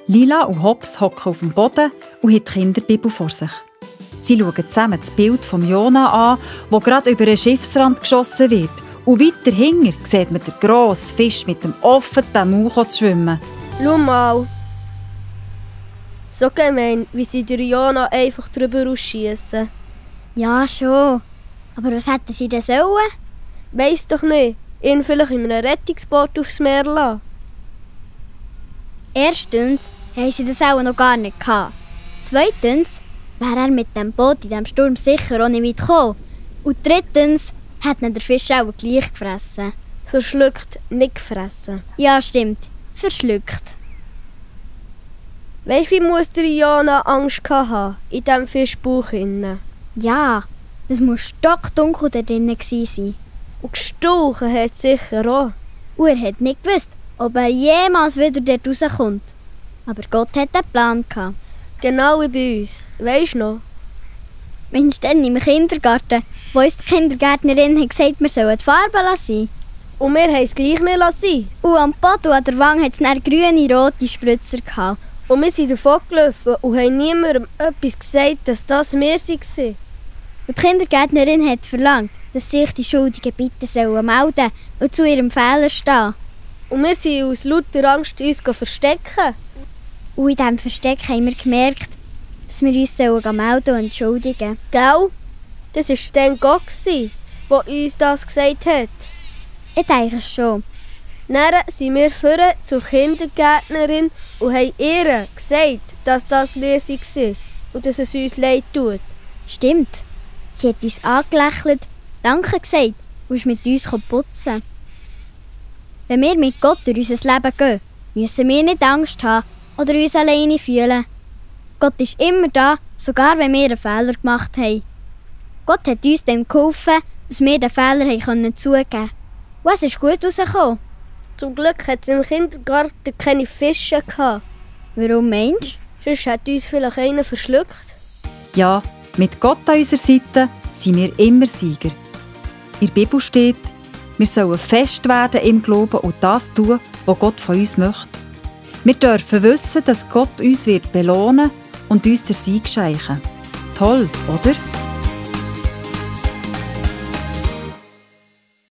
Lila und Hobbs hocken auf dem Boden und haben die Kinderbibel vor sich. Sie schauen zusammen das Bild von Jona an, das gerade über einen Schiffsrand geschossen wird. Und weiter hinten sieht man den grossen Fisch mit dem offenen Mauch schwimmen. Schau mal. So gemein, wie sie durch Jona einfach drüber rausschiessen. Ja, schon. Aber was hätten sie denn sollen? Weiss doch nicht. Ihn vielleicht in einem Rettungsboot aufs Meer lassen. Erstens haben sie das auch noch gar nicht gehabt. Zweitens wäre er mit dem Boot in diesem Sturm sicher auch nicht weit gekommen. Und drittens hat ihn der Fisch auch gleich gefressen. Verschluckt, nicht gefressen. Ja, stimmt. Verschluckt. Weisst du, wie muss der Jona Angst haben in diesem Fischbauch innen? Ja, es muss stockdunkel da drinnen gewesen sein. Und gestochen hat es sicher auch. Und er hat nicht gewusst, ob er jemals wieder dort rauskommt. Aber Gott hat einen Plan gehabt. Genau wie bei uns. Weisst du noch? Meinst du denn im Kindergarten, wo uns die Kindergärtnerin hat gesagt, wir sollen die Farbe lassen? Und wir haben es gleich nicht lassen. Und am Boden an der Wange hat es dann grüne, rote Spritzer gehabt. Und wir sind davon gelaufen und haben niemandem etwas gesagt, dass das wir waren. Und die Kindergärtnerin hat verlangt, dass sich die Schuldigen bitte melden sollen und zu ihrem Fehler stehen. Und wir sind aus lauter Angst uns verstecken. Und in diesem Versteck haben wir gemerkt, dass wir uns melden und entschuldigen. Gell? Das war dann Gott, der uns das gesagt hat. Ich denke schon. Dann sind wir vorne zur Kindergärtnerin und haben ihr gesagt, dass das wir waren und dass es uns leid tut. Stimmt. Sie hat uns angelächelt, Danke gesagt und ist mit uns putzen. Wenn wir mit Gott durch unser Leben gehen, müssen wir nicht Angst haben oder uns alleine fühlen. Gott ist immer da, sogar wenn wir einen Fehler gemacht haben. Gott hat uns dann geholfen, dass wir den Fehler zugeben konnten. Und es ist gut rausgekommen. Zum Glück hat es im Kindergarten keine Fische gehabt. Warum meinst du? Sonst hat uns vielleicht einer verschluckt. Ja, mit Gott an unserer Seite sind wir immer Sieger. In der Bibel steht, wir sollen fest werden im Glauben und das tun, was Gott von uns möchte. Wir dürfen wissen, dass Gott uns belohnen wird und uns den Sieg schenken. Toll, oder?